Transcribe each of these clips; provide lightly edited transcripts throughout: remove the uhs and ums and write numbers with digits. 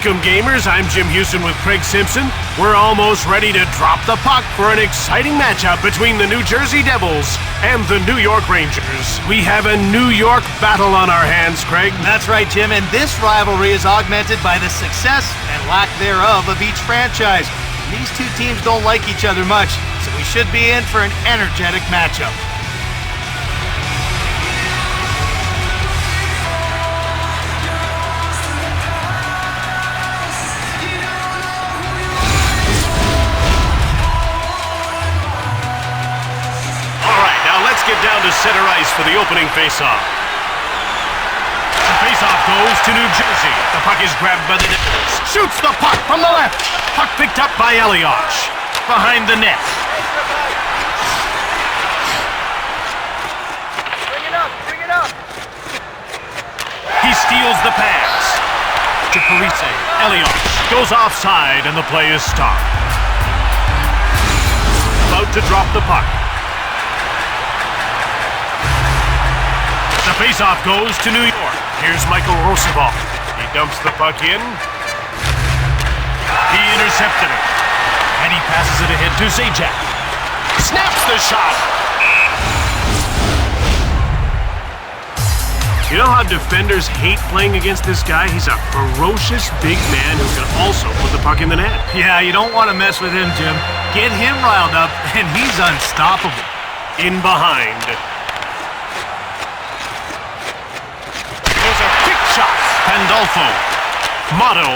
Welcome gamers, I'm Jim Houston with Craig Simpson. We're almost ready to drop the puck for an exciting matchup between the New Jersey Devils and the New York Rangers. We have a New York battle on our hands, Craig. That's right, Jim, and this rivalry is augmented by the success and lack thereof of each franchise. These two teams don't like each other much, so we should be in for an energetic matchup. Let's get down to center ice for the opening faceoff. The faceoff goes to New Jersey. The puck is grabbed by the Devils. Shoots the puck from the left. Puck picked up by Elias. Behind the net. Bring it up, bring it up. He steals the pass. To Parise. Elias goes offside and the play is stopped. About to drop the puck. The faceoff goes to New York. Here's Michael Roosevelt. He dumps the puck in. He intercepted it. And he passes it ahead to Zajac. Snaps the shot. You know how defenders hate playing against this guy? He's a ferocious big man who can also put the puck in the net. Yeah, you don't want to mess with him, Jim. Get him riled up, and he's unstoppable. In behind. Pandolfo. Motto.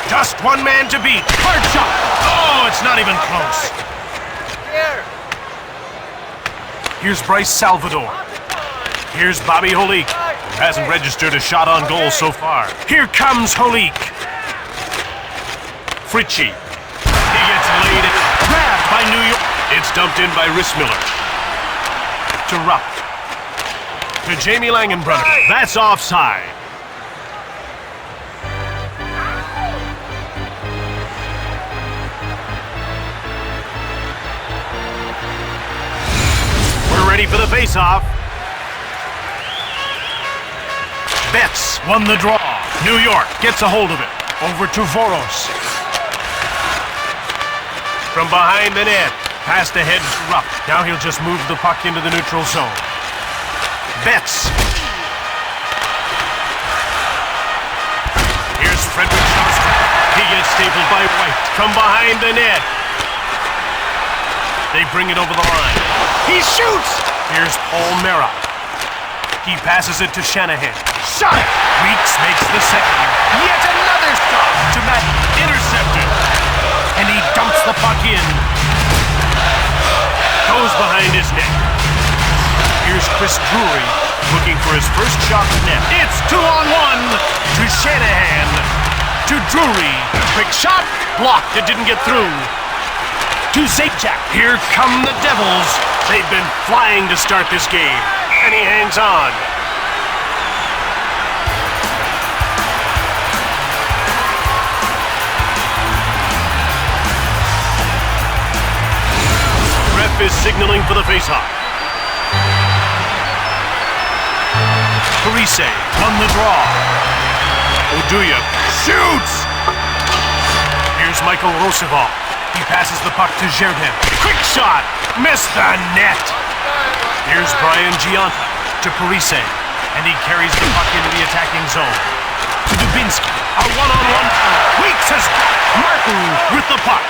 Just one man to beat. Hard shot. Oh, it's not even close. Here. Here's Bryce Salvador. Here's Bobby Holik, who hasn't registered a shot on goal so far. Here comes Holik. Fritchie. He gets laid in. Grabbed by New York. It's dumped in by Rissmiller. To Rupp. To Jamie Langenbrunner. That's offside. Ready for the face-off. Betts won the draw. New York gets a hold of it. Over to Voros. From behind the net. Passed ahead to Rupp. Now he'll just move the puck into the neutral zone. Betts. Here's Frederick Johnston. He gets stapled by White. From behind the net. They bring it over the line. He shoots! Here's Paul Mera. He passes it to Shanahan. Shot it! Weeks makes the second. Yet another stop to Madden. Intercepted. And he dumps the puck in. Goes behind his net. Here's Chris Drury looking for his first shot at net. It's 2-on-1 to Shanahan. To Drury. Quick shot. Blocked. It didn't get through. To Zajac. Here come the Devils. They've been flying to start this game. And he hangs on. Ref is signaling for the faceoff. Parise won the draw. Oduya shoots! Here's Michael Roosevelt. He passes the puck to Jerdin. Quick shot! Missed the net! Here's Brian Gianta to Parise. And he carries the puck into the attacking zone. To Dubinsky. A one-on-one. Weeks has got Martin with the puck.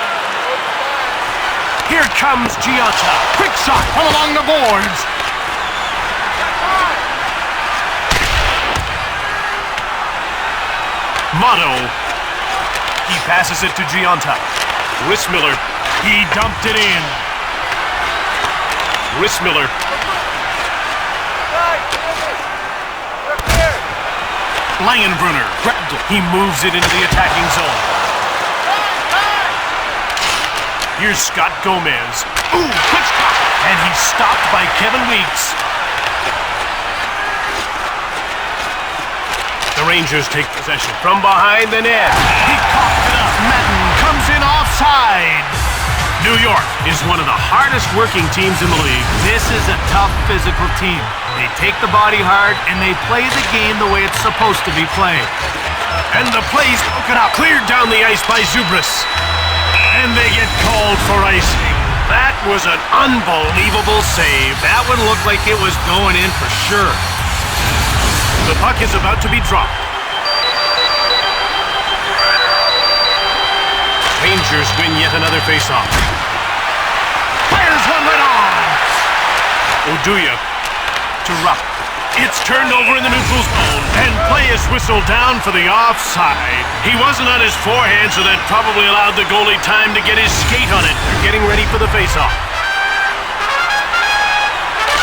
Here comes Gianta. Quick shot from along the boards. Motto. He passes it to Gianta. Rissmiller, he dumped it in. Rissmiller. Langenbrunner grabbed it. He moves it into the attacking zone. Here's Scott Gomez. Ooh, quick stop. And he's stopped by Kevin Weeks. The Rangers take possession from behind the net. He coughed it up. Madden comes in offside. New York is one of the hardest working teams in the league. This is a tough physical team. They take the body hard, and they play the game the way it's supposed to be played. And the play's broken up. Cleared down the ice by Zubris. And they get called for icing. That was an unbelievable save. That one looked like it was going in for sure. The puck is about to be dropped. Rangers win yet another faceoff. Fires one right on. Oduya to Rupp. It's turned over in the neutral zone, and play is whistled down for the offside. He wasn't on his forehand, so that probably allowed the goalie time to get his skate on it. They're getting ready for the faceoff.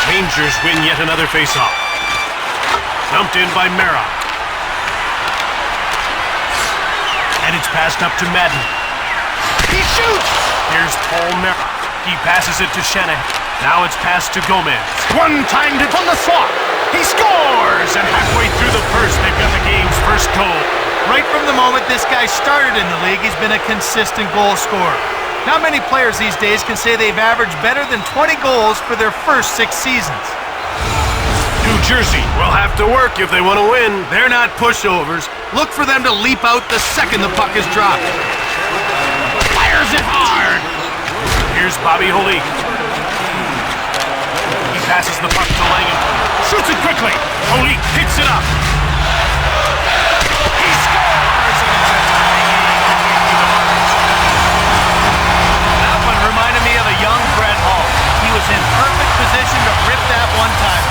Rangers win yet another faceoff. Dumped in by Mera. And it's passed up to Madden. He shoots! Here's Paul Mera. He passes it to Shanahan. Now it's passed to Gomez. One-timed it from the slot. He scores! And halfway through the first, they've got the game's first goal. Right from the moment this guy started in the league, he's been a consistent goal scorer. Not many players these days can say they've averaged better than 20 goals for their first 6 seasons. New Jersey will have to work if they want to win. They're not pushovers. Look for them to leap out the second the puck is dropped. Fires it hard! Here's Bobby Holik. He passes the puck to Langen. Shoots it quickly. Holik picks it up. He scores! That one reminded me of a young Brett Hall. He was in perfect position to rip that one time.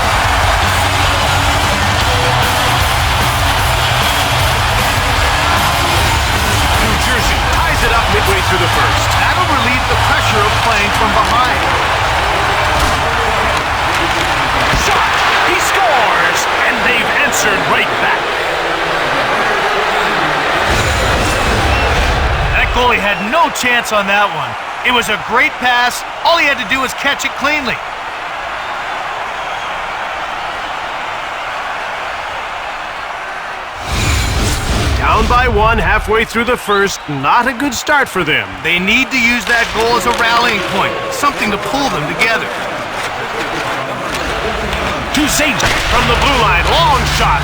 New Jersey ties it up midway through the first. That'll relieve the pressure of playing from behind. Shot! He scores! And they've answered right back. That goalie had no chance on that one. It was a great pass. All he had to do was catch it cleanly. Down by 1 halfway through the first. Not a good start for them. They need to use that goal as a rallying point, something to pull them together. To Zajac from the blue line. Long shot.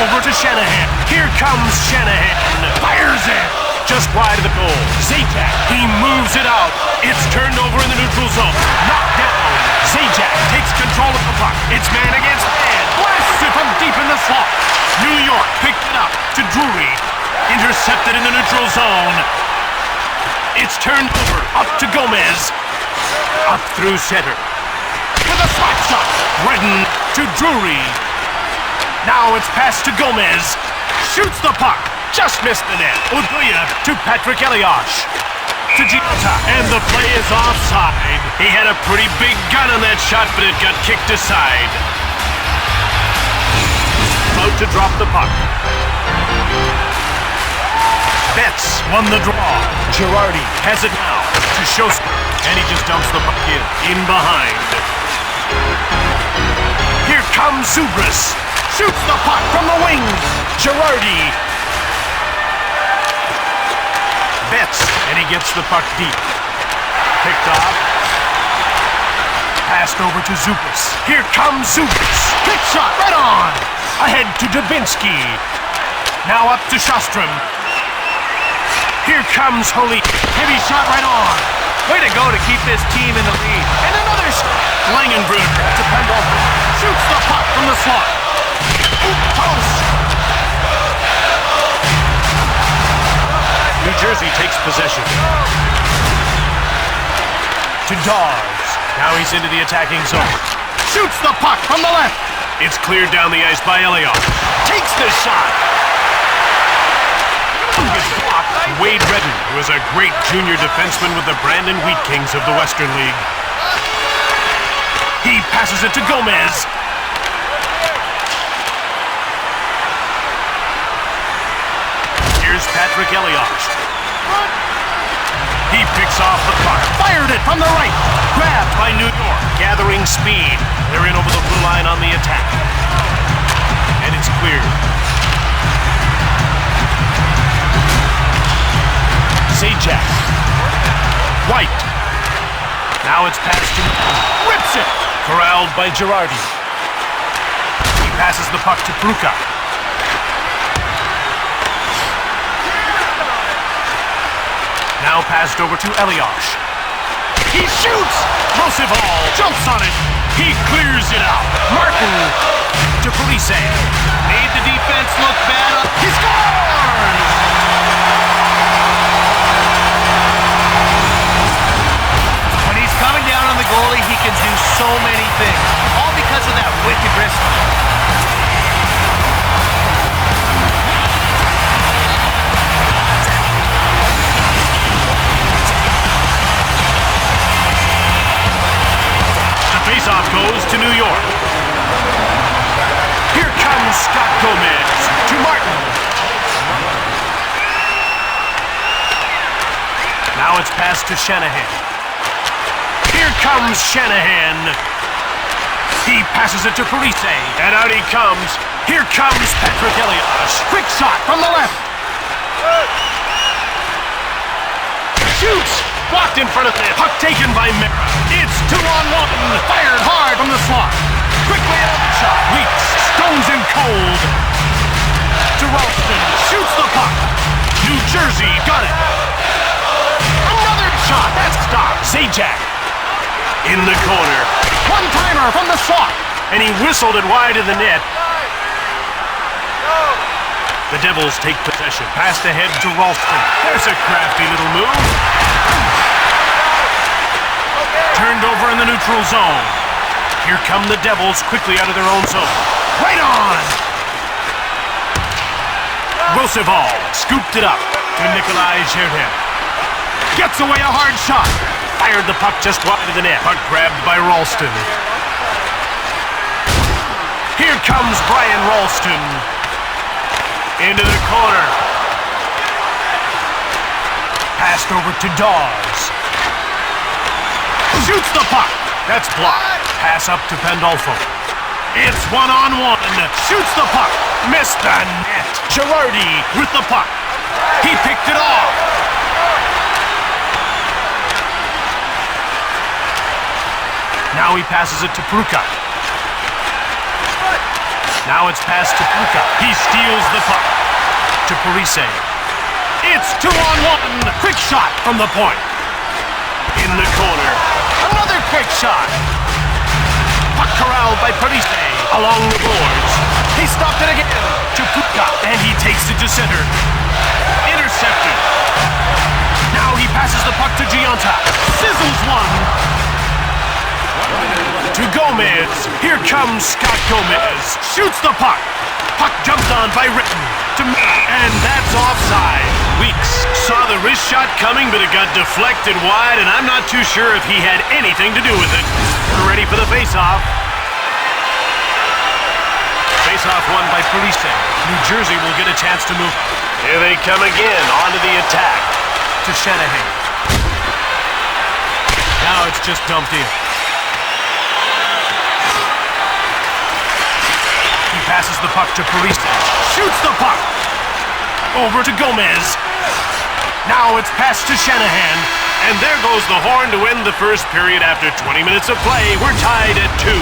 Over to Shanahan. Here comes Shanahan. Fires it. Just wide of the goal. Zajac. He moves it out. It's turned over in the neutral zone. Knocked down. Zajac takes control of the puck. It's man against man. Blasts it from deep in the slot. New York picked it up to Drury. Intercepted in the neutral zone. It's turned over. Up to Gomez. Up through center. With a slap shot. Redden to Drury. Now it's passed to Gomez. Shoots the puck. Just missed the net. Oduya to Patrick Elias. To Giota. And the play is offside. He had a pretty big gun on that shot, but it got kicked aside. About to drop the puck. Betts won the draw. Girardi has it now to Shostak. And he just dumps the puck in behind. Here comes Zubris. Shoots the puck from the wings. Girardi. Betts. And he gets the puck deep. Picked off. Passed over to Zubris. Here comes Zubris. Kick shot right on. Ahead to Dubinsky. Now up to Shostrom. Here comes Holik. Heavy shot right on. Way to go to keep this team in the lead. And another shot. Langenbrunner to Pendleton. Shoots the puck from the slot. Post. New Jersey takes possession. To Dawes. Now he's into the attacking zone. Shoots the puck from the left. It's cleared down the ice by Elias. Takes the shot. It's blocked. Wade Redden, who is a great junior defenseman with the Brandon Wheat Kings of the Western League. He passes it to Gomez. Here's Patrick Elias. He picks off the puck. Fired it from the right. Grabbed by New York. Gathering speed. They're in over the blue line on the attack. And it's cleared. Zajac. White. Now it's passed to... Rips it! Corralled by Girardi. He passes the puck to Bruka. Now passed over to Elias. He shoots! Roosevelt jumps on it. He clears it out. Martin to Police. Made the defense look bad. He scores! When he's coming down on the goalie, he can do so many things. All because of that wicked wrist. Faceoff goes to New York. Here comes Scott Gomez to Martin. Now it's passed to Shanahan. Here comes Shanahan. He passes it to Police, and out he comes. Here comes Patrick Elias. Quick shot from the left. Shoots! Blocked in front of it. Puck taken by Mera. It's 2-on-1. Fired hard from the slot. Quickly another shot. Weeks. Stones in cold. To Ralston. Shoots the puck. New Jersey got it. Another shot. That's stopped. Zajac. In the corner. One-timer from the slot. And he whistled it wide of the net. The Devils take possession. Passed ahead to Ralston. There's a crafty little move. Turned over in the neutral zone. Here come the Devils quickly out of their own zone. Right on! Roosevelt scooped it up to Nikolai Zherden. Gets away a hard shot. Fired the puck just wide of the net. Puck grabbed by Ralston. Here comes Brian Ralston. Into the corner. Passed over to Dawes. Shoots the puck. That's blocked. Pass up to Pandolfo. It's one-on-one. Shoots the puck. Missed the net. Girardi with the puck. He picked it off. Now he passes it to Pruka. Now it's passed to Pruka. He steals the puck to Parise. It's 2-on-1. Quick shot from the point. In the corner. Another quick shot. Puck corralled by Parise along the boards. He stopped it again to Pruka, and he takes it to center. Intercepted. Now he passes the puck to Giunta. Sizzles one. To Gomez. Here comes Scott Gomez. Shoots the puck. Puck jumped on by Ritten. And that's offside. Weeks saw the wrist shot coming, but it got deflected wide, and I'm not too sure if he had anything to do with it. We're ready for the faceoff. Faceoff won by Police. New Jersey will get a chance to move. Here they come again, onto the attack. To Shanahan. Now it's just dumped in. He passes the puck to Police. Shoots the puck. Over to Gomez. Now it's passed to Shanahan. And there goes the horn to end the first period after 20 minutes of play. We're tied at 2.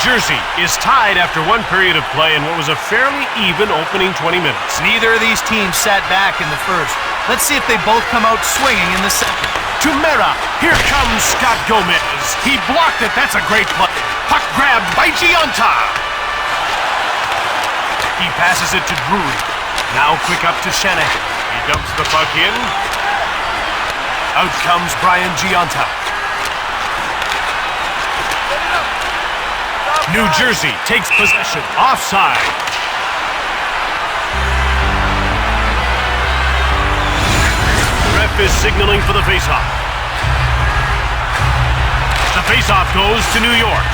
Jersey is tied after one period of play in what was a fairly even opening 20 minutes. Neither of these teams sat back in the first. Let's see if they both come out swinging in the second. To Mera, here comes Scott Gomez. He blocked it, that's a great play. Puck grabbed by Giunta. He passes it to Drury. Now quick up to Shanahan. He dumps the puck in. Out comes Brian Giunta. New Jersey takes possession. Offside. Ref is signaling for the faceoff. The faceoff goes to New York.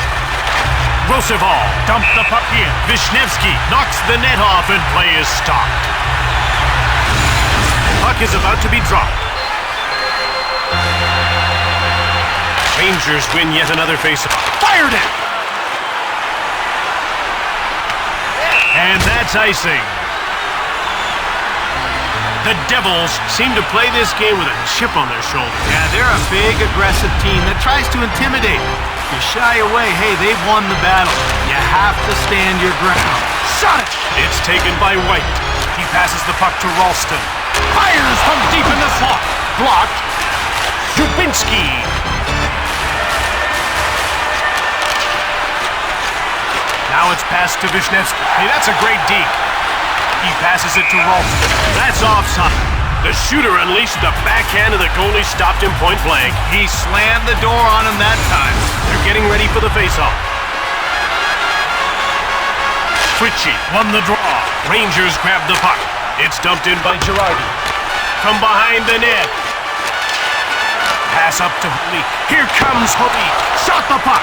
Roosevelt dumped the puck in. Vishnevsky knocks the net off and play is stopped. Puck is about to be dropped. Rangers win yet another faceoff. Fired it! And that's icing. The Devils seem to play this game with a chip on their shoulder. Yeah, they're a big, aggressive team that tries to intimidate. If you shy away, hey, they've won the battle. You have to stand your ground. Shot it! It's taken by White. He passes the puck to Ralston. Fires from deep in the slot. Blocked. Dubinsky. Now it's passed to Vishnevsky. Hey, that's a great deke. He passes it to Ralston. That's offside. The shooter unleashed the backhand and the goalie stopped him point blank. He slammed the door on him that time. They're getting ready for the faceoff. Fritchie won the draw. Rangers grab the puck. It's dumped in by Girardi. From behind the net. Pass up to Holik. Here comes Holik. Shot the puck.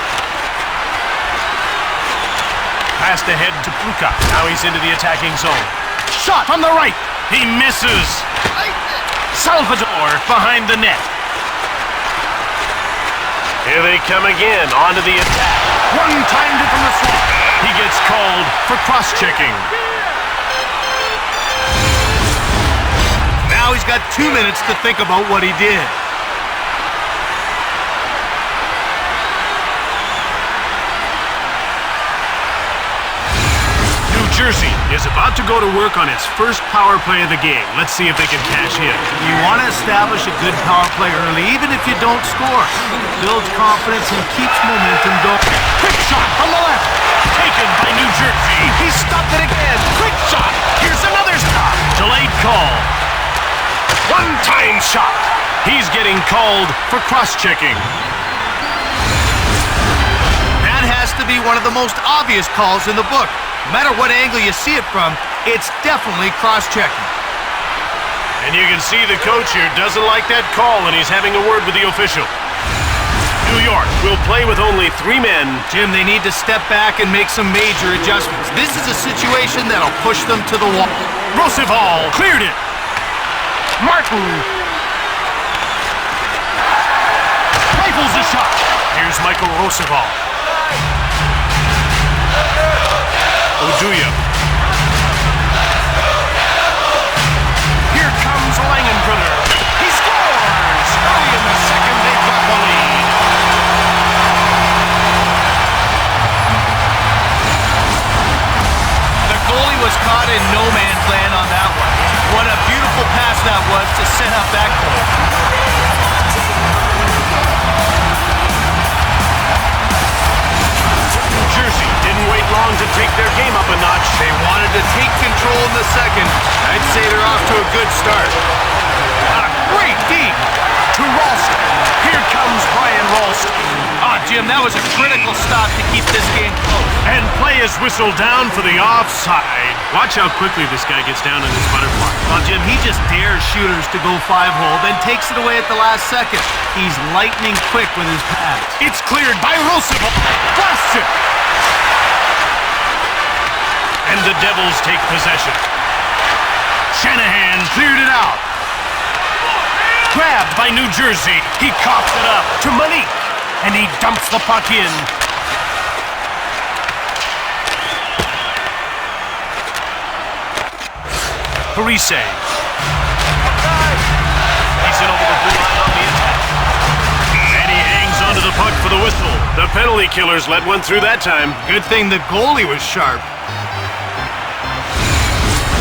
Passed ahead to Pluka. Now he's into the attacking zone. Shot from the right. He misses. Salvador behind the net. Here they come again, onto the attack. One-timed it from the slot. He gets called for cross-checking. Now he's got 2 minutes to think about what he did. Jersey is about to go to work on its first power play of the game. Let's see if they can cash in. You want to establish a good power play early, even if you don't score. Builds confidence and keeps momentum going. Quick shot from the left. Taken by New Jersey. He stopped it again. Quick shot. Here's another stop. Delayed call. One-time shot. He's getting called for cross-checking. That has to be one of the most obvious calls in the book. No matter what angle you see it from, it's definitely cross-checking. And you can see the coach here doesn't like that call, and he's having a word with the official. New York will play with only 3 men. Jim, they need to step back and make some major adjustments. This is a situation that'll push them to the wall. Roosevelt cleared it. Martin rifles a shot. Here's Michael Roosevelt. Oduya. Here comes Langenbrunner. He scores! Early in the second, they've got the lead. The goalie was caught in no man's land on that one. What a beautiful pass that was to set up that goal. Jersey didn't wait long to take their game up a notch. They wanted to take control in the second. I'd say they're off to a good start. A great deep to Ralston. Here comes Brian Ralston. Jim, that was a critical stop to keep this game close. And play is whistled down for the offside. Watch how quickly this guy gets down in his butterfly. Well, Jim, he just dares shooters to go 5-hole, then takes it away at the last second. He's lightning quick with his pass. It's cleared by Roosevelt. Blasts it. And the Devils take possession. Shanahan cleared it out. Grabbed by New Jersey. He coughed it up to Malik. And he dumps the puck in. Parise. He's in over the blue line on the attack. And he hangs onto the puck for the whistle. The The penalty killers let one through that time. Good thing the goalie was sharp.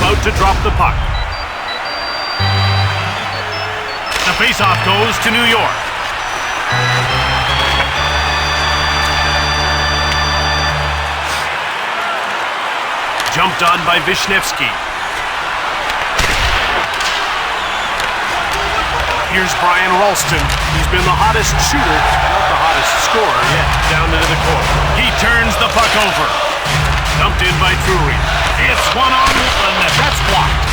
About to drop the puck. The faceoff goes to New York. Jumped on by Vishnevsky. Here's Brian Ralston. He's been the hottest shooter, not the hottest scorer yet. Down into the corner. He turns the puck over. Dumped in by Drury. It's one-on-one. That's blocked.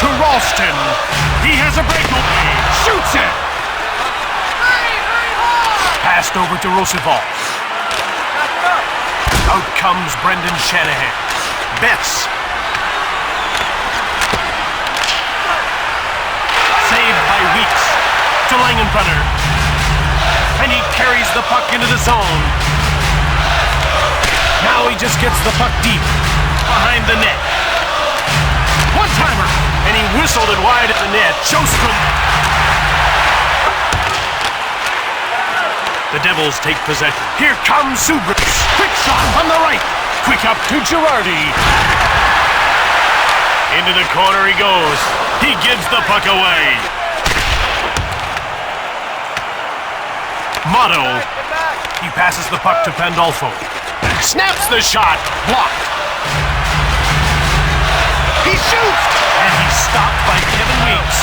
To Ralston. He has a breakaway. Shoots it. Passed over to Roosevelt. Out comes Brendan Shanahan. Betts. Saved by Weeks. To Langenbrunner. And he carries the puck into the zone. Now he just gets the puck deep. Behind the net. One-timer. And he whistled it wide at the net. Sjostrom. The Devils take possession. Here comes Subris. Quick shot on the right. Quick up to Girardi. Into the corner he goes. He gives the puck away. Motto. He passes the puck to Pandolfo. Snaps the shot. Blocked. He shoots. And he's stopped by Kevin Weeks.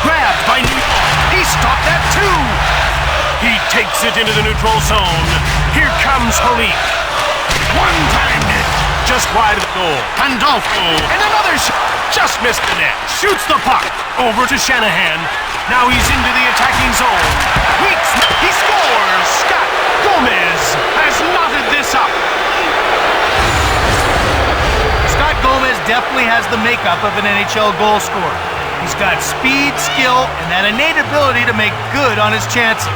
Grabbed by New York. He stopped that too. He takes it into the neutral zone. Here comes Halik. One-time net. Just wide of the goal. Pandolfo. And another shot. Just missed the net. Shoots the puck. Over to Shanahan. Now he's into the attacking zone. Weeks. He scores. Scott Gomez has knotted this up. Scott Gomez definitely has the makeup of an NHL goal scorer. He's got speed, skill, and that innate ability to make good on his chances.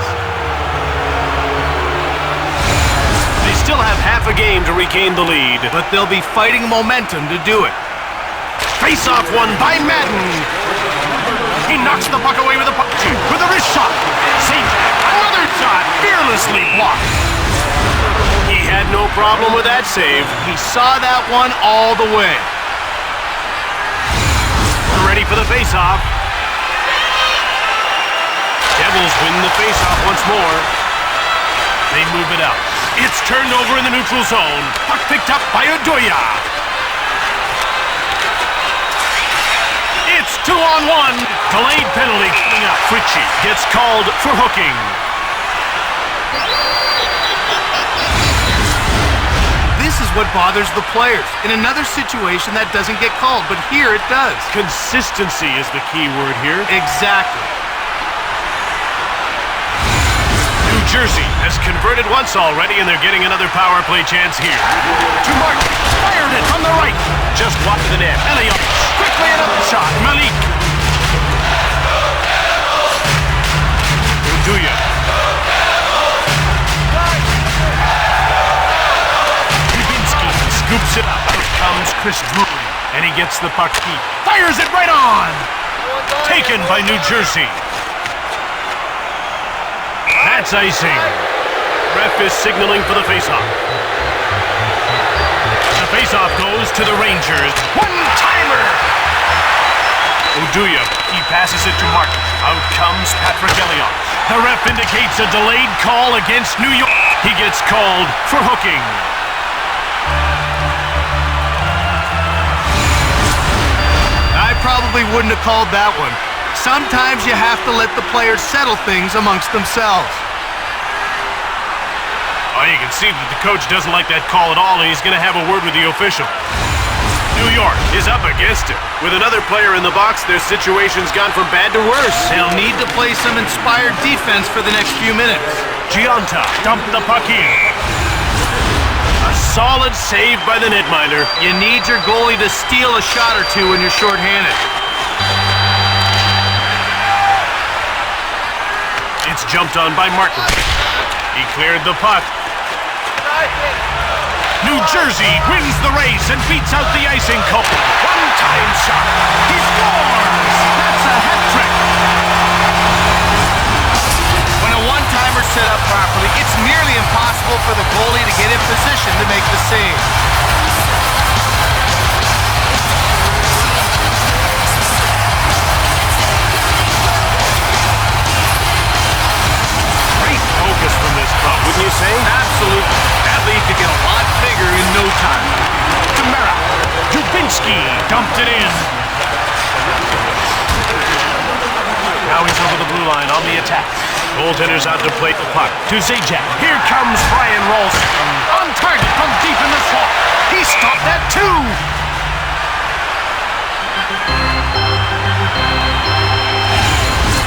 They still have half a game to regain the lead, But they'll be fighting momentum to do it. face-off won by Madden. He knocks the puck away with a puck with a wrist shot. Saved. Another shot, fearlessly blocked. He had no problem with that save. He saw that one all the way. Ready for the face-off. Devils win the face-off once more. They move it out. It's turned over in the neutral zone. Puck picked up by Oduya. It's 2-on-1. Delayed penalty coming up. Fritchie gets called for hooking. This is what bothers the players. In another situation, that doesn't get called, but here it does. Consistency is the key word here. Exactly. New Jersey has converted once already, and they're getting another power play chance here. To Martin. Fired it from the right. Just wide of the net. Elliott. Quickly another shot. Malik. Uduya. Dubinsky scoops it up. Out comes Chris Drury. And he gets the puck deep. Fires it right on. Taken by New Jersey. That's icing. Ref is signaling for the faceoff. The faceoff goes to the Rangers. One-timer! Oduya, he passes it to Martin. Out comes Patrick Elliott. The ref indicates a delayed call against New York. He gets called for hooking. I probably wouldn't have called that one. Sometimes you have to let the players settle things amongst themselves. Oh, you can see that the coach doesn't like that call at all, and he's going to have a word with the official. New York is up against it. With another player in the box, their situation's gone from bad to worse. They'll need to play some inspired defense for the next few minutes. Giunta dumped the puck in. A solid save by the netminder. You need your goalie to steal a shot or two when you're shorthanded. It's jumped on by Martin. He cleared the puck. New Jersey wins the race and beats out the icing cone. One-time shot. He scores! That's a hat trick. When a one-timer's set up properly, it's nearly impossible impossible for the goalie to get in position to make the save. Great focus from this club, wouldn't you say? Absolutely. That lead could get a lot bigger in no time. Kamara. Dubinsky dumped it in. Now he's over the blue line on the attack. Goaltender's out to play the puck. To Zajac. Here comes Brian Rolston. On target from deep in the slot. He stopped that too.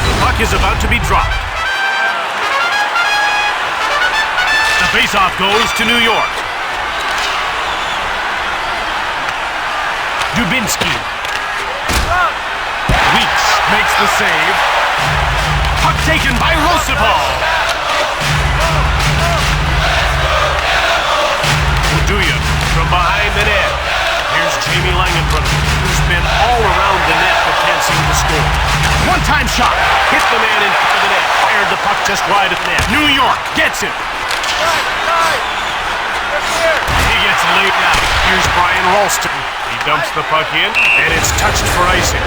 The puck is about to be dropped. The faceoff goes to New York. Dubinsky. Weeks makes the save. Puck taken by Roosevelt. Uduya from behind the net. Here's Jamie Langenbrunner, who's been all around the net but can't seem to score. One-time shot. Hit the man in front of the net. Fired the puck just wide of the net. New York gets it. He gets laid out. Here's Brian Ralston. He dumps the puck in, and it's touched for icing.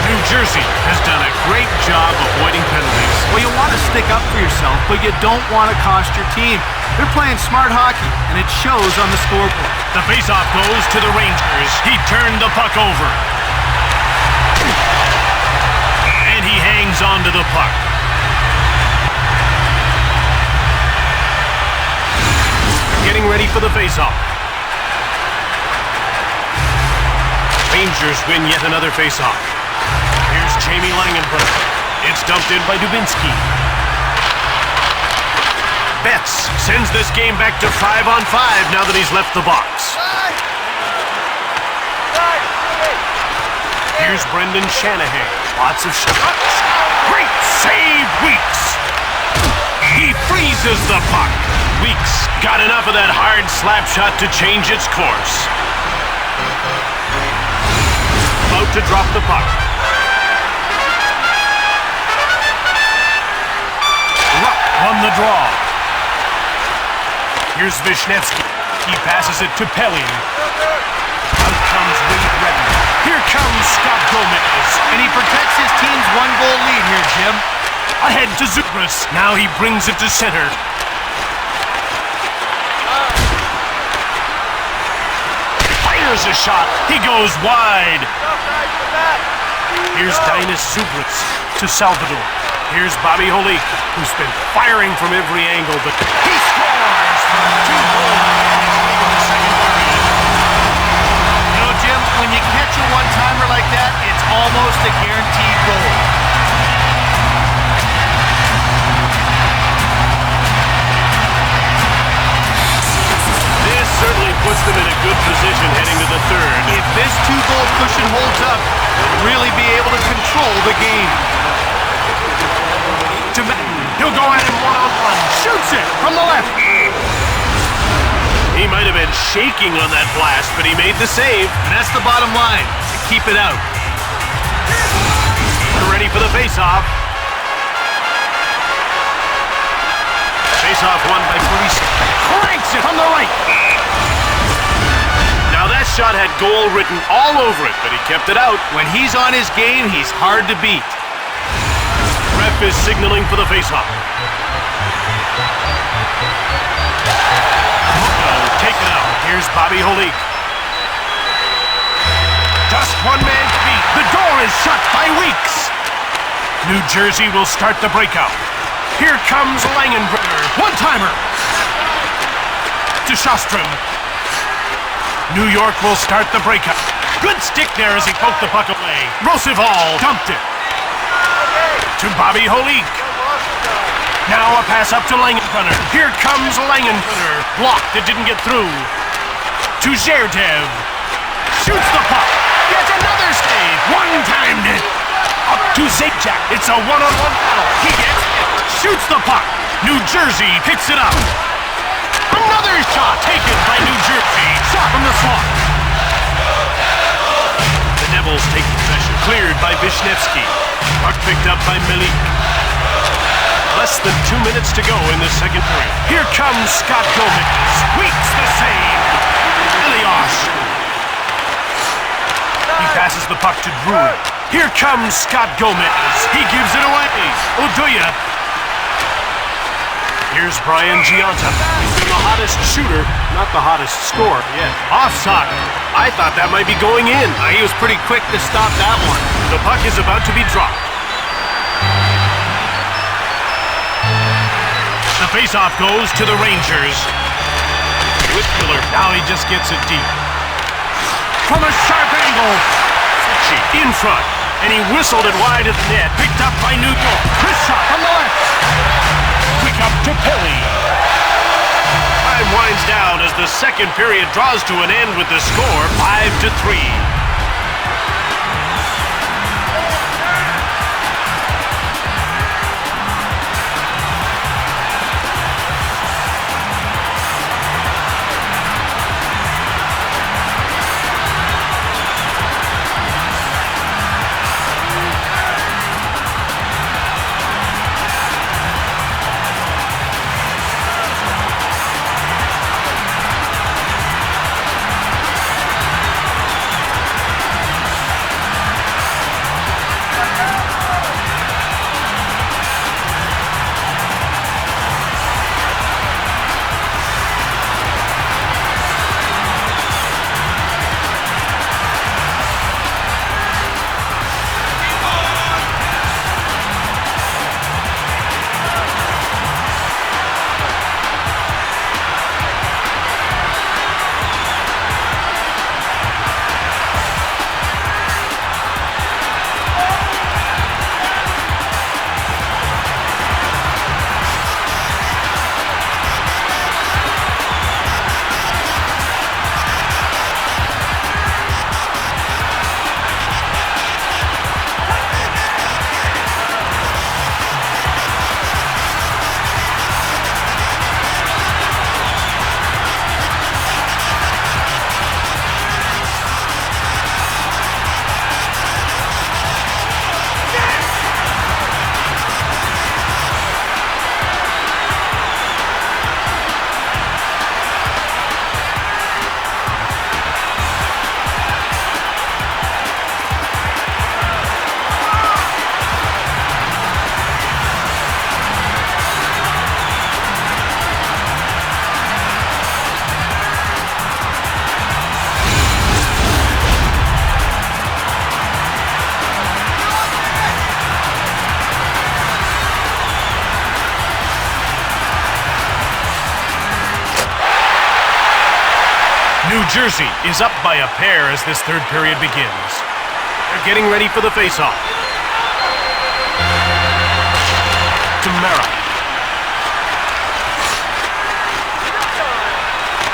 New Jersey has done a great job avoiding penalties. Well, you want to stick up for yourself, but you don't want to cost your team. They're playing smart hockey, and it shows on the scoreboard. The faceoff goes to the Rangers. He turned the puck over. And he hangs on to the puck. Getting ready for the faceoff. Rangers win yet another faceoff. Here's Jamie Langenbrunner. It's dumped in by Dubinsky. Betts sends this game back to 5-on-5 now that he's left the box. Here's Brendan Shanahan. Lots of shots. Great save, Weeks. He freezes the puck. Weeks got enough of that hard slap shot to change its course. About to drop the puck. Rupp won the draw. Here's Vishnevsky. He passes it to Pelly. Out comes Wade Redden. Here comes Scott Gomez. And he protects his team's one-goal lead here, Jim. Ahead to Zubras. Now he brings it to center. Fires a shot. He goes wide. Here's Dinas Zubras to Salvador. Here's Bobby Holik, who's been firing from every angle, but he scores from 2 goals in the second period. You know, Jim, when you catch a one-timer like that, it's almost a guaranteed goal. This certainly puts them in a good position heading to the third. If this 2-goal cushion holds up, they'll really be able to control the game. To Madden. He'll go at him one-on-one. Shoots it from the left. He might have been shaking on that blast, but he made the save. And that's the bottom line, to keep it out. We're ready for the face-off. Face-off won by Police. Cranks it from the right. Now that shot had goal written all over it, but he kept it out. When he's on his game, he's hard to beat. Ref is signaling for the faceoff. Taken out. Here's Bobby Holik. Just one man to beat. The door is shut by Weeks. New Jersey will start the breakout. Here comes Langenbrunner. One-timer. To Shostrom. New York will start the breakout. Good stick there as he poked the puck away. Roosevelt dumped it. To Bobby Holik. Now a pass up to Langenbrunner. Here comes Langenbrunner. Blocked. It didn't get through. To Zherdev. Shoots the puck. Gets another save. One-timed it. Up to Zajac. It's a one-on-one battle. He gets it. Shoots the puck. New Jersey picks it up. Another shot taken by New Jersey. Shot from the slot. The Devils take possession. Cleared by Vishnevsky. Puck picked up by Milik. Less than 2 minutes to go in the second period. Here comes Scott Gomez. Sweeps the save. Elias. He passes the puck to Drury. Here comes Scott Gomez. He gives it away. Uduya. Here's Brian Giunta. He's been the hottest shooter, not the hottest scorer yet. Offside. I thought that might be going in. He was pretty quick to stop that one. The puck is about to be dropped. The faceoff goes to the Rangers. Whitmiller. Now he just gets it deep. From a sharp angle. In front. And he whistled it wide at the net. Picked up by New York. Chris shot from the left. Quick up to Pelly. Time winds down as the second period draws to an end with the score 5-3. New Jersey is up by a pair as this third period begins. They're getting ready for the faceoff. To Mera.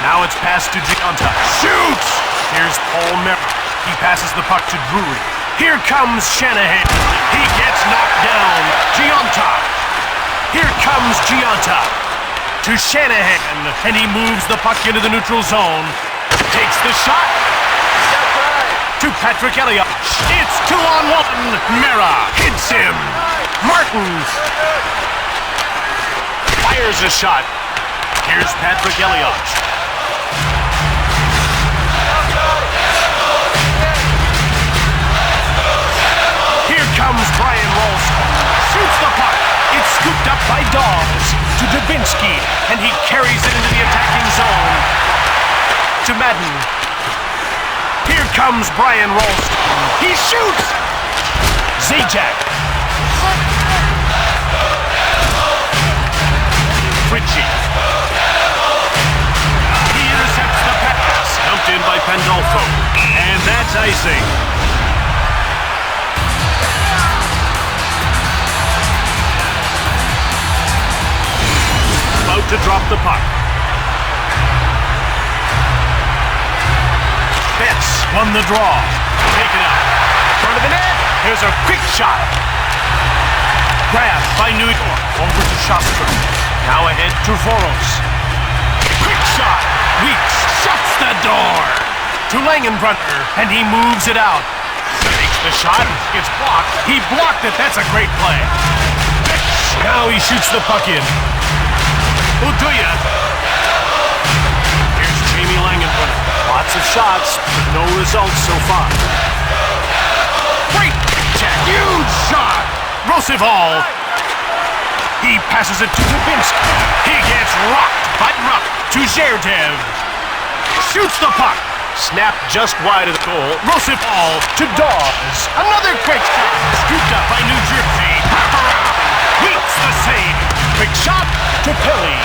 Now it's passed to Giunta. Shoots! Here's Paul Mera. He passes the puck to Drury. Here comes Shanahan. He gets knocked down. Giunta. Here comes Giunta. To Shanahan. And he moves the puck into the neutral zone. Takes the shot. To Patrick Elliott. It's 2-on-1. Mera hits him. Martins fires a shot. Here's Patrick Elliott. Here comes Brian Rolston. Shoots the puck. It's scooped up by Dawes. To Dubinsky. And he carries it into the attacking zone. To Madden. Here comes Brian Rolston. He shoots! Zajac. Ritchie. He intercepts the pass. Dumped in by Pandolfo. And that's icing. About to drop the puck. Betts won the draw. Take it out. Front of the net. Here's a quick shot. Grabbed by New York. Over to Shostra. Now ahead to Voros. Quick shot. Weeks shuts the door. To Langenbrunner. And he moves it out. Takes the shot. It's blocked. He blocked it. That's a great play. Betts Now he shoots the puck in. Uduya. Here's Jamie Langenbrunner. Lots of shots, but no results so far. Great check. Huge shot. Roosevelt. He passes it to Dubinsky. He gets rocked, but rocked to Zherdev. Shoots the puck. Snapped just wide of the goal. Roosevelt to Dawes. Another quick shot. Scooped up by New Jersey. Weeks the save. Quick shot to Pelly.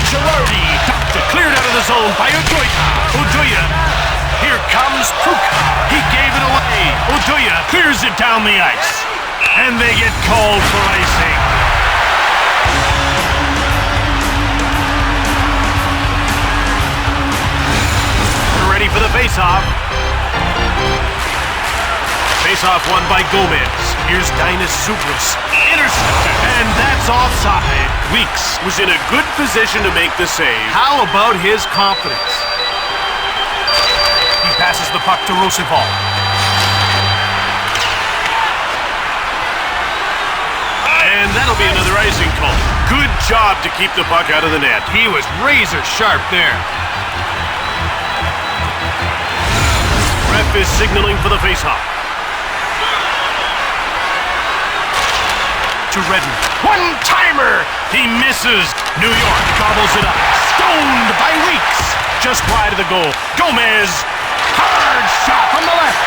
Girardi cleared out of the zone by Uduya. Uduya. Here comes Puka. He gave it away. Uduya clears it down the ice. And they get called for icing. We're ready for the face-off. Face-off won by Gomez. Here's Dinas Zubris. Intercepted. And that's offside. Weeks was in a good position to make the save. How about his confidence? He passes the puck to Roosevelt. And that'll be another icing call. Good job to keep the puck out of the net. He was razor sharp there. Ref is signaling for the faceoff. To Redden. One-timer! He misses. New York gobbles it up. Stoned by Weeks. Just wide of the goal. Gomez. Hard shot from the left.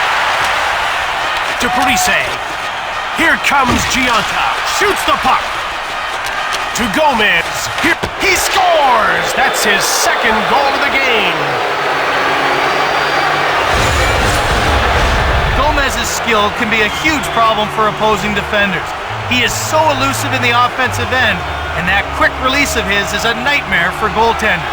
To Parise. Here comes Gianta. Shoots the puck. To Gomez. Here, he scores! That's his second goal of the game. Gomez's skill can be a huge problem for opposing defenders. He is so elusive in the offensive end, and that quick release of his is a nightmare for goaltenders.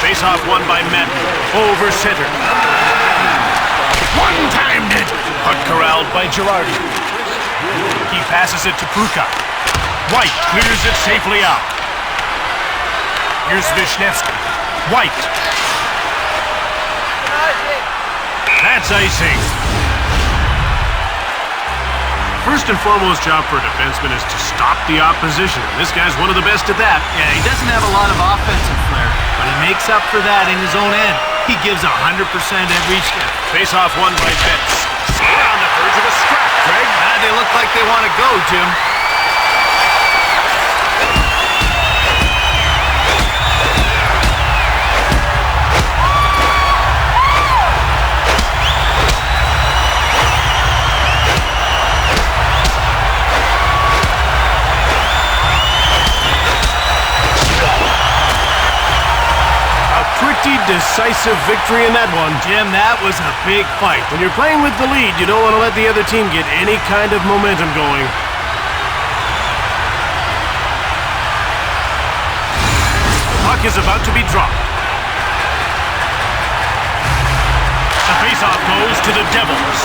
Face-off won by Madden. Over center. One-timed it. Puck corralled by Girardi. He passes it to Puka. White clears it safely out. Here's Vishnevsky. White. That's icing. First and foremost job for a defenseman is to stop the opposition. This guy's one of the best at that. Yeah, he doesn't have a lot of offensive flair, but he makes up for that in his own end. He gives 100% every shift. Face-off won by Betts. We're on the verge of a scrap, Greg. They look like they want to go, Jim. Decisive victory in that one. Jim, that was a big fight. When you're playing with the lead, you don't want to let the other team get any kind of momentum going. The puck is about to be dropped. The faceoff goes to the Devils.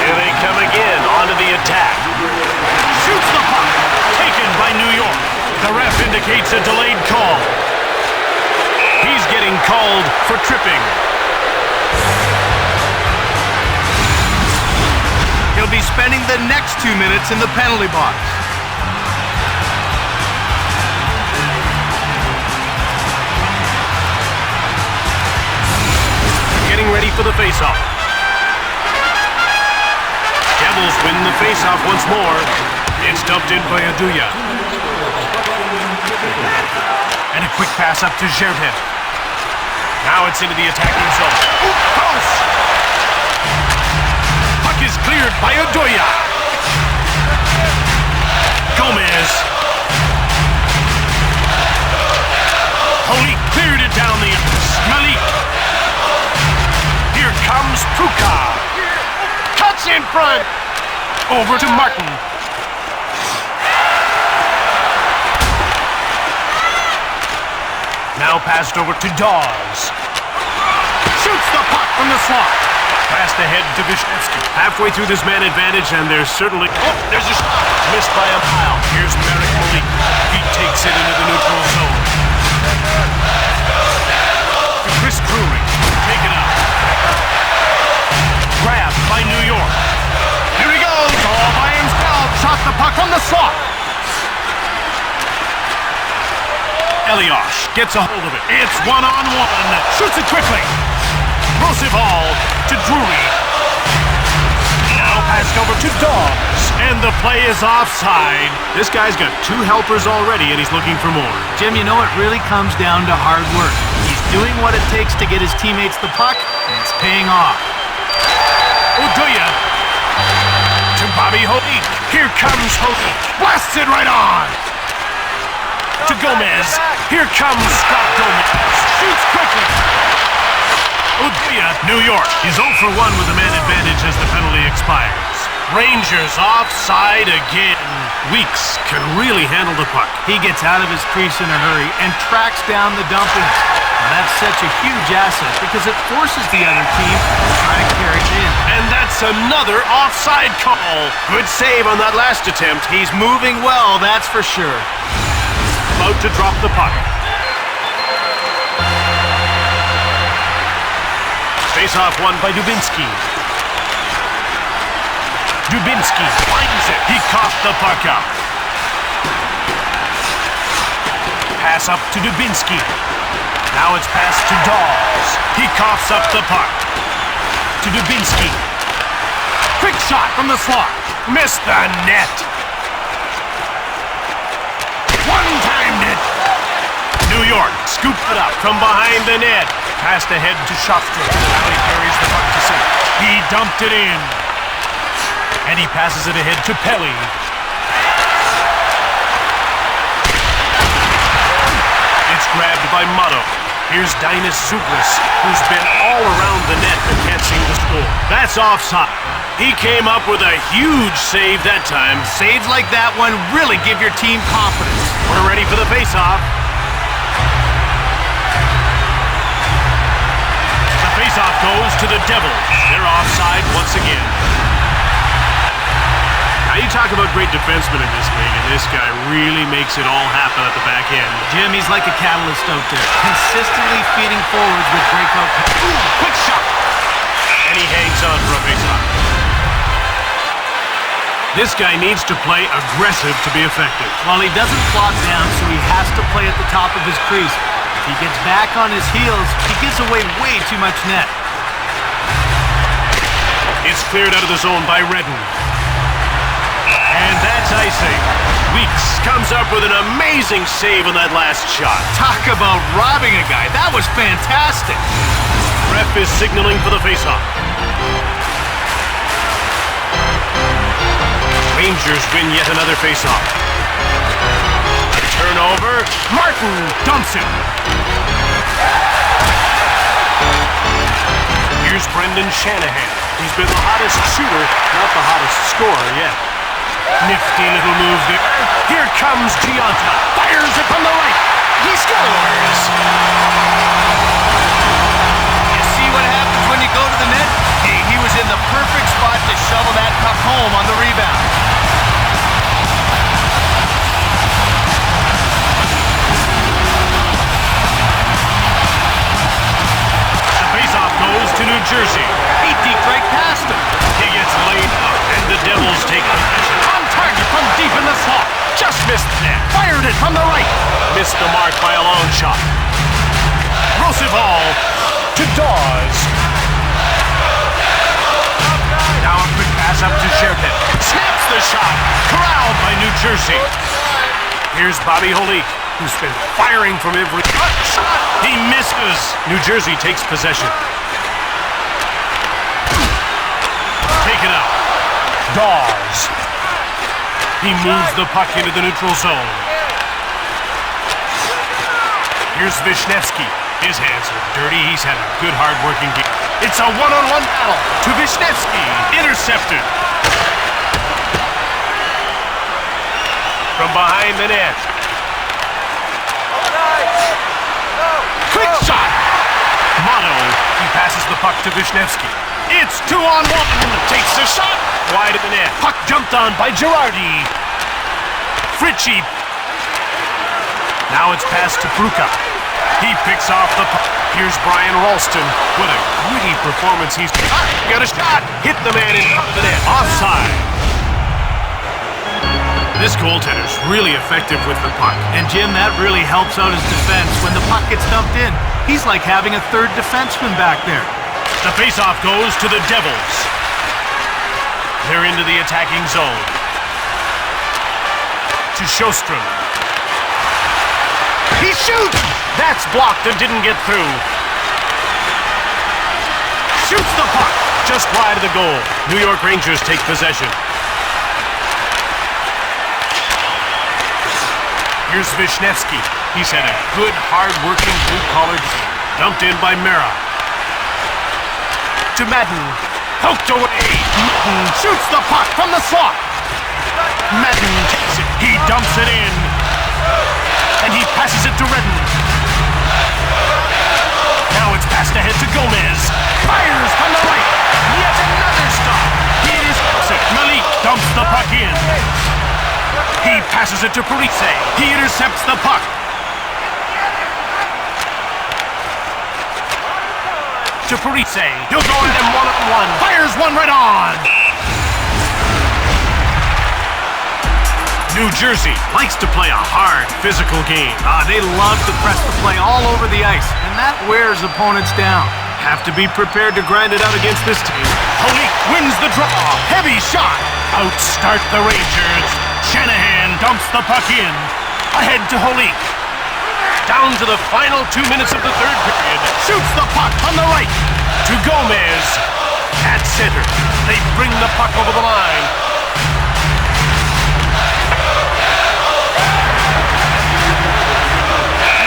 Here they come again, onto the attack. Shoots the puck. Taken by New York. The ref indicates a delayed call. He's getting called for tripping. He'll be spending the next 2 minutes in the penalty box. Getting ready for the faceoff. Devils win the faceoff once more. It's dumped in by Uduya. And a quick pass up to Zherdev. Now it's into the attacking zone. Ooh, close! Puck is cleared by Uduya. Gomez. Holy cleared it down the ice. Malik. Here comes Puka. Cuts in front. Over to Martin. Now passed over to Dawes. Shoots the puck from the slot. Passed ahead to Vishnevsky. Halfway through this man advantage, and there's certainly... Oh, there's a shot. Missed by a mile. Here's Malik. He takes it into the neutral zone. the puck from the slot. Elias gets a hold of it. It's one-on-one. Shoots it quickly. Roosevelt to Drury. Now passed over to Dobbs. And the play is offside. This guy's got 2 helpers already, and he's looking for more. Jim, you know it really comes down to hard work. He's doing what it takes to get his teammates the puck, and it's paying off. Uduya to Bobby Holik. Here comes Holik. Blasts it right on. To Gomez. Here comes Scott Gomez. Shoots quickly. Uduya, New York. He's 0 for 1 with the man advantage as the penalty expires. Rangers offside again. Weeks can really handle the puck. He gets out of his crease in a hurry and tracks down the dumpings. Now that's such a huge asset because it forces the other team to try to carry it in. And that's another offside call. Good save on that last attempt. He's moving well, that's for sure. About to drop the puck. Face-off won by Dubinsky. Dubinsky finds it. He coughed the puck out. Pass up to Dubinsky. Now it's passed to Dawes. He coughs up the puck. To Dubinsky. Quick shot from the slot. Missed the net. One-timed it. New York scooped it up from behind the net. Passed ahead to Schaffstrom. Now he carries the puck to center. He dumped it in. And he passes it ahead to Pelly. It's grabbed by Motto. Here's Dinas Zugris, who's been all around the net but can't seem to score. That's offside. He came up with a huge save that time. Saves like that one really give your team confidence. We're ready for the face-off. The face-off goes to the Devils. They're offside once again. Now you talk about great defensemen in this league, and this guy really makes it all happen at the back end. Jim, he's like a catalyst out there, consistently feeding forwards with breakout. Ooh, quick shot! And he hangs on for a faceoff. This guy needs to play aggressive to be effective. Well, he doesn't flop down, so he has to play at the top of his crease. If he gets back on his heels, he gives away way too much net. It's cleared out of the zone by Redden. And that's icing. Weeks comes up with an amazing save on that last shot. Talk about robbing a guy. That was fantastic. Ref is signaling for the faceoff. Rangers win yet another faceoff. A turnover. Martin dumps it. Here's Brendan Shanahan. He's been the hottest shooter, not the hottest scorer yet. Nifty little move there. Here comes Gianta. Fires it from the right. He scores! You see what happens when you go to the net? Hey, he was in the perfect spot to shovel that puck home on the rebound. The faceoff goes to New Jersey. He deked right past him. He gets laid up, and the Devils take possession. On target from deep in the slot. Just missed the net. Fired it from the right. Missed the mark by a long shot. Roosevelt to Dawes. Now a quick pass up to Sheridan. Snaps the shot. Corralled by New Jersey. Here's Bobby Holik, who's been firing from every shot. He misses. New Jersey takes possession. Take it out. Dawes. He moves the puck into the neutral zone. Here's Vishnevsky. His hands are dirty. He's had a good, hard-working game. It's a one-on-one battle to Vishnevsky. Intercepted. From behind the net. Quick shot! Mono. He passes the puck to Vishnevsky. It's 2-on-1. Takes the shot. Wide of the net. Puck jumped on by Girardi. Fritchie. Now it's passed to Pruka. He picks off the puck. Here's Brian Ralston. What a gritty performance he's got. A shot. Hit the man in front of the net. Offside. This goaltender's really effective with the puck. And Jim, that really helps out his defense when the puck gets dumped in. He's like having a third defenseman back there. The faceoff goes to the Devils. They're into the attacking zone. To Sjostrom. He shoots! That's blocked and didn't get through. Shoots the puck just wide of the goal. New York Rangers take possession. Here's Wisniewski. He's had a good, hard-working, blue-collar game. Dumped in by Mera. To Madden. Poked away. Madden shoots the puck from the slot. Madden takes it. He dumps it in. And he passes it to Redden. Now it's passed ahead to Gomez. Fires from the right. Yet another stop. He is it. Malik dumps the puck in. He passes it to Parise. He intercepts the puck. To Parise. He'll go at him one-on-one. Fires one right on. New Jersey likes to play a hard, physical game. They love to press the play all over the ice, and that wears opponents down. Have to be prepared to grind it out against this team. Holik wins the draw. Heavy shot. Outstart the Rangers. Shanahan dumps the puck in. Ahead to Holik. Down to the final 2 minutes of the third period. Shoots the puck on the right. To Gomez. At center. They bring the puck over the line.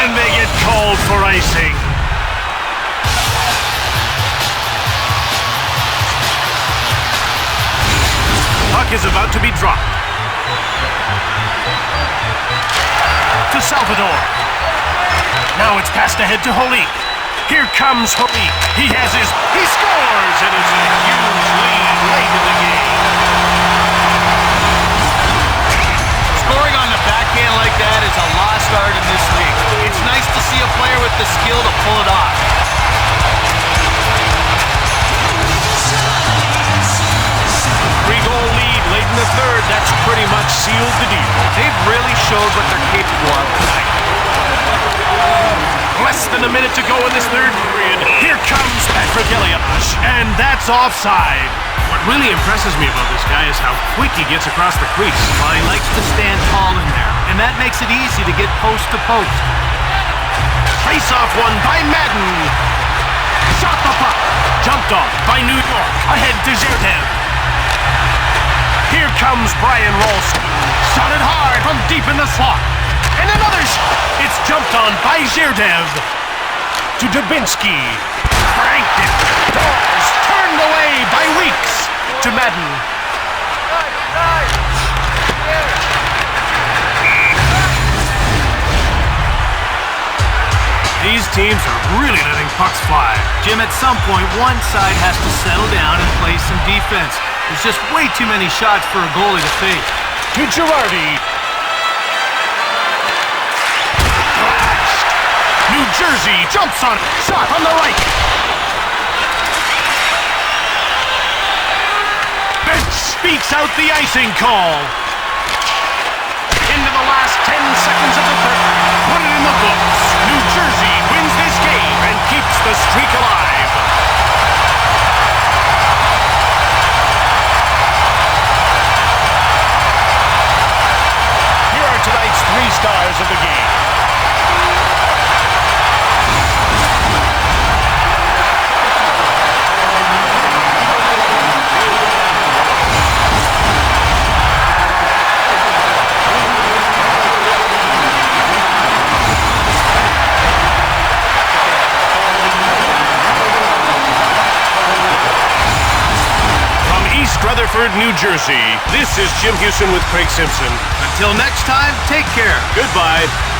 And they get called for icing. Puck is about to be dropped. To Salvador. Now it's passed ahead to Holik. Here comes Holik. He scores, and it's a huge lead late in the game. Scoring on the backhand like that is a lost art in this league. It's nice to see a player with the skill to pull it off. Three-goal lead late in the third. That's pretty much sealed the deal. They've really showed what they're capable of tonight. Less than a minute to go in this third period. Here comes Patrick Elias, and that's offside. What really impresses me about this guy is how quick he gets across the crease. Well, he likes to stand tall in there, and that makes it easy to get post to post. Face-off one by Madden. Shot the puck. Jumped off by New York. Ahead to Zerdev. Here comes Brian Rolston. Shot it hard from deep in the slot. And another shot. It's jumped on by Zerdev. To Dubinsky. Franked it. Doors turned away by Weeks. To Madden. These teams are really letting pucks fly. Jim, at some point, one side has to settle down and play some defense. There's just way too many shots for a goalie to face. To Girardi. Flashed. New Jersey jumps on it. Shot on the right. Bench speaks out the icing call. Into the last 10 seconds of the third. Put it in the books. New Jersey wins this game and keeps the streak alive. Here are tonight's 3 stars of the game. Rutherford, New Jersey. This is Jim Houston with Craig Simpson. Until next time, take care. Goodbye.